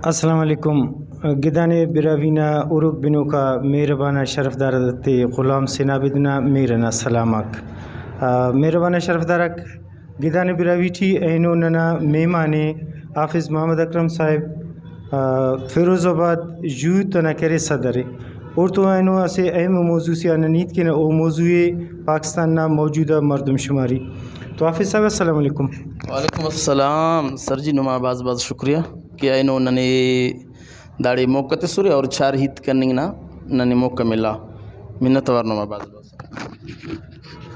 السلام علیکم گدان براوینا اروک بنوکا مہربانہ شرف دارت غلام سنابدنا میرنا سلامک مہربانہ شرف دارک گدان براوی ٹی اینو ننا مہمانے حافظ محمد اکرم صاحب فیروز آباد یوتھ نہ کرے صدر اور تو اینو اسے اہم موضوع سے انیت کے او موضوع پاکستان نا موجودہ مردم شماری. تو حافظ صاحب السلام علیکم. وعلیکم السلام سر جی. نما باز باز شکریہ کہ اینو ننے داڑی موقع تسوری اور چار ہیت کرنگ نا ننے موقع ملا منت وار نما باز باز.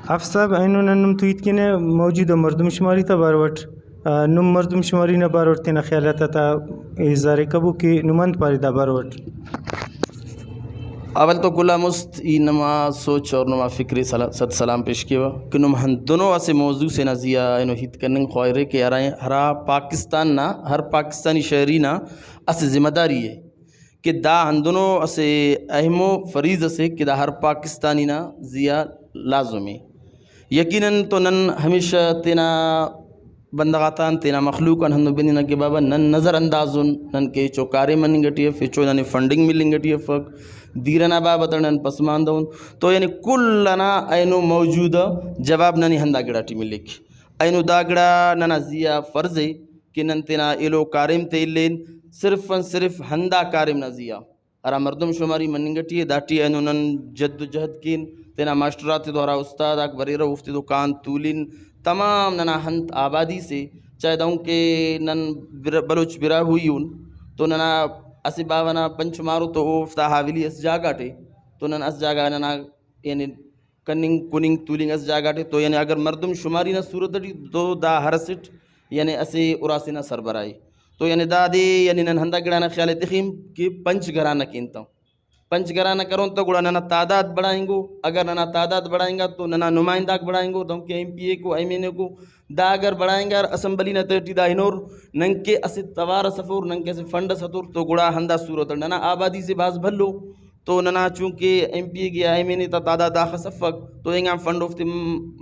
حافظ صاحب اینو ننم تو ہیت کے موجودہ مردم شماری تا باروٹ نم مردم شماری نہ باروٹ تینا خیالات تا اظہار کبو کہ نمند پاری دا باروٹ. اول تو کلا مست ای نما سوچ اور نما فکری صد سلام پیش کیا کہ نم ہن دونوں اسے موضوع سے نزیا اینو ہیت کرنگ خواہرے کہ ارائیں ہرا پاکستان نا ہر پاکستانی شہری نا اسے ذمہ داری ہے کہ دا ہن دونوں اسے اہم و فریض اسے کہ دا ہر پاکستانی نا زیا لازم ہے. یقیناً تو نن ہمیشہ تینا بندغاتان تینا مخلوقان ہندو بنینا کہ بابا نن نظر اندازن نن کے چوکارے مننگٹی ہے فچو نن فنڈنگ ملنگٹی ہے فک دیرنا بابا نن پسماندون تو یعنی کلنا اینو موجودہ جواب ننی ہندا گڑاٹی ملک اینو داگڑا ننا زیا فرض ہے کہ نن تینا ایلو کارم تیلین صرف صرف ہندا کارم نہ زیا ارا مردم شماری مننگٹی ہے داٹی اینو نن جد و جہد کین تینا ماسٹرات دوارا استاد اکبریرہ افتی دکان تولین تمام ننا ہنت آبادی سے چاہے دوں کہ نن بلوچ برا ہوئی ہون تو ننا اسی باونا پنچ مارو تو افتا حاویلی اس جاگا ٹے تو نن اس جاگا ننا یعنی کننگ کننگ تولنگ اس جاگا ٹے تو یعنی اگر مردم شماری نہ صورت ڈی تو دا ہرسٹ یعنی اسے اراسی نہ سربرائی تو یعنی دا دے یعنی نن ہندا گڑانا خیال تخیم کہ پنچ گرانا کینتا ہوں پنچ گرانا کروں تو گڑا ننا تعداد بڑھائیں گو اگر ننا تعداد بڑھائیں گا تو ننا نمائندہ بڑھائیں گو دم کے ایم پی اے کو ایم این اے کو دا اگر بڑھائیں گا اسمبلی نہ ترٹی دا ہنور ننگ کے اسے توار سفور ننگ کے اسے فنڈ سطور تو گڑا ہندا صورت ننا آبادی سے باز بھلو تو ننا چونکہ ایم پی اے گیا ایم این اے تا تعداد داخل صفق تو انگام فنڈ افتی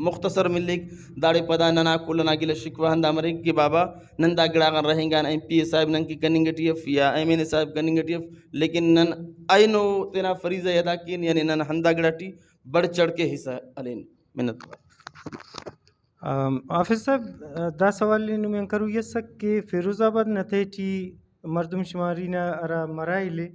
مختصر ملک داڑے پدا ننا کلنا گل شکوہ ہندا مرک کہ بابا نن دا گڑاغن رہیں گا ایم پی اے صاحب ننگ کی کننگ ٹی ایف یا ایم این اے صاحب کننگ ٹی ایف لیکن نن اینو تینا فریضہ ادا کین یعنی نن ہندا گڑاٹی بڑھ چڑھ کے حصہ علین منت. حافظ صاحب دا سوال میں کروں یہ سک کہ فیروز آباد نتے ٹی مردم شماری نا ارا مرائلے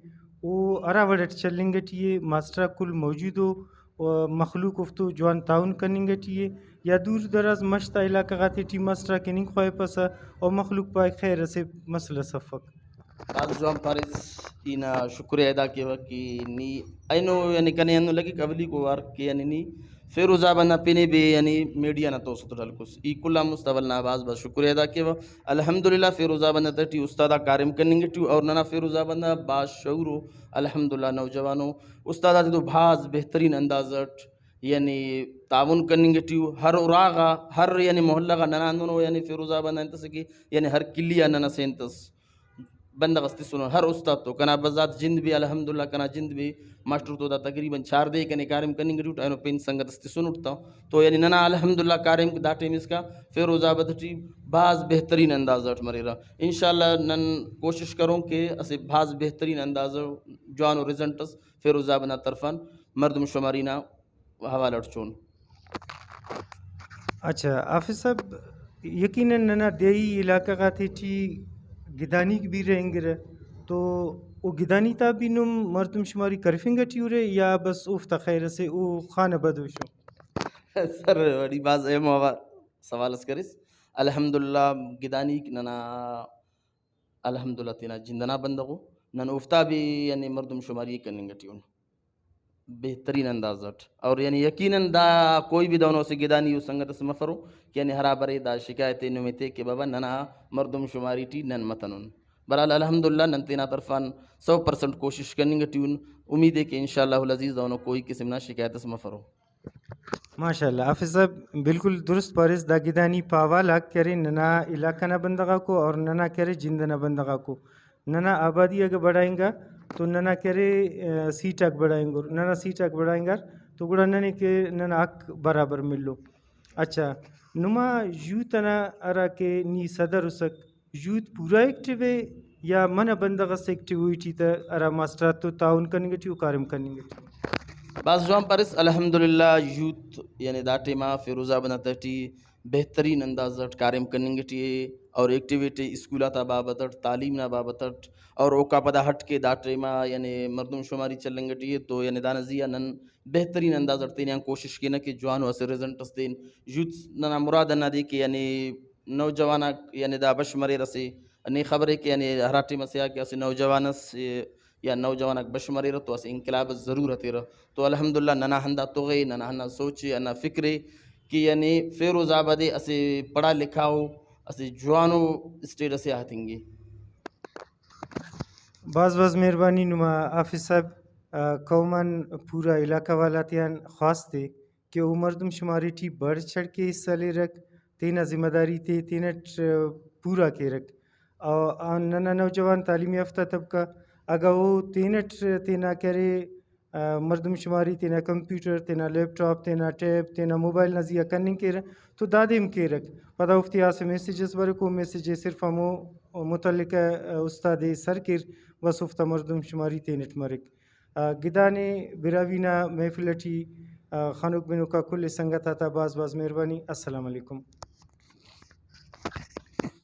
او ارا وڑٹ چلنگٹی ماسٹرا کل موجود ہو مخلوق افتو جوان تعاون کننگٹی یا دور دراز مشتا علاقہ غاتی ٹی ماسٹرا کننگ خواہ پسا اور مخلوق پائے خیر اسے مسئلہ صفق. آج جوان پارس اینا شکریہ ادا کیا کہ نی اینو یعنی کنے انو لگی قبلی کو وار کہ یعنی نی فیروز آبادنا پینے بے یعنی میڈیا نہ تو ستر کس ای کلا مستقبلنا باز باز شکریہ ادا کیا الحمدللہ فیروز آبادنا ترٹی استادا کارم کرننگٹی اور ننا فیروز آبادنا باز شعورو الحمدللہ نوجوانو استادا تو باز بہترین اندازٹ یعنی تعاون کرننگٹی ہر راغا ہر یعنی محلہ کا ننا اندونو یعنی فیروز آبادنا انتس کی یعنی ہر کلیا ننا سینتس بندہ غستی سنو ہر استاد تو کنا بذات جند بھی الحمدللہ کنا جند بھی ماسٹر تو دا تقریباً 4 دے کنے کارم کننگ ڈیوٹ اینو پین سنگت استی سنوٹتا تو یعنی ننا الحمدللہ کارم دا ٹیم اس کا فیروز آباد ٹی بعض بہترین اندازات مرے رہا انشاءاللہ نن کوشش کروں کہ اسے بعض بہترین انداز جوانو ریزنٹس فیروز آباد طرفان مردم شمارینا حوالہ چون. اچھا حافظ صاحب یقیناً ننا دیئی علاقہ غاتی ٹی گدانی بھی رہیں گے تو او گدانی تا بھی نم مردم شماری کرفنگٹی ہو رہے یا بس افتا خیر سے او خانہ بدوشو. سر بڑی باز اہم سوال اس کرس الحمدللہ گدانی ننا الحمدللہ تینا جندنا بندگو نن افتا بھی یعنی مردم شماری کننگٹی ہوں بہترین اندازات اور یعنی یقیناً دا کوئی بھی دونوں سے گدانی ہو سنگت اس مفرو کہ یعنی ہرا برے دا شکایتیں نمیتے کہ بابا ننا مردم شماری ٹی نن متنن برحال الحمدللہ نن تینا طرفان 100% کوشش کرنی گٹی ہوں امید ہے کہ انشاءاللہ العزیز دونوں کوئی قسم نہ شکایت اس مفرو. ماشاءاللہ حافظ صاحب بالکل درست پارس دا گدانی پاوالا کرے ننا علاقہ نہ بندگا کو اور ننا کرے جندنا بندگا کو ننا آبادی اگر بڑھائیں گا تو ننا کرے سیٹ اک بڑھائیں گا ننا سیٹ اک بڑھائیں گا تو گڑا ننے کے ننا اک برابر ملو. اچھا نما یوتھ نا ارا کے نی صدر اسک یوتھ پورا ایکٹیو ہے یا من بندغس ایکٹیویٹی تا ارا ماسٹرات تو تعاون کننگٹی و کارم کننگٹی بعض جوان پرس الحمدللہ یوتھ یعنی دا ٹیما فیروز آباد تٹی بہترین اندازٹ کارم کننگٹی اور ایکٹیویٹی اسکولاتا بابتٹ تعلیم نا بابتٹ اور اوکا پدا ہٹ کے دا ٹیما یعنی مردم شماری چلنگٹی تو یعنی دا نزیہ نن بہترین اندازٹ تین کوشش کی نا کہ جوانو اسے ریزنٹس دین یوتھ ننا مراد نہ دی کہ یعنی نوجوانا یعنی دا بشمرے رسے نہیں خبر ہے کہ یعنی ہرا ٹیم سے کہ اسے نوجوانس یا نوجوانک بشمرے تو اسے انقلاب ضرورت ہے تو الحمدللہ ننا ہندا توغے ننا ہندا سوچے ننا فکرے کہ یعنی فیروز آبادے اسے پڑھا لکھا ہو اسے جوانو اسٹیٹ اسے آتیں گے. بعض مہربانی نما حافظ صاحب قوماً پورا علاقہ والا تیان خاص تھے کہ وہ مردم شماری ٹی بڑھ چڑھ کے حصہ لے رکھ تینا ذمہ داری تے تینٹ پورا کے رکھ اور ننا نوجوان تعلیم یافتہ طبقہ اگہ وہ تینٹ تینا کرے مردم شماری تینا کمپیوٹر تینا لیپ ٹاپ تینا ٹیب تینا موبائل نزیہ کننگ کے رکھ تو دادم کے رکھ پدا افتی آسے میسیجز برکو میسیج صرف ہمو متعلقہ استاد سر کر بس افتا مردم شماری تینٹ مرک گدانے براوینا محفلٹی خانوک بنو کا کل سنگت آتا بعض مہربانی. السلام علیکم.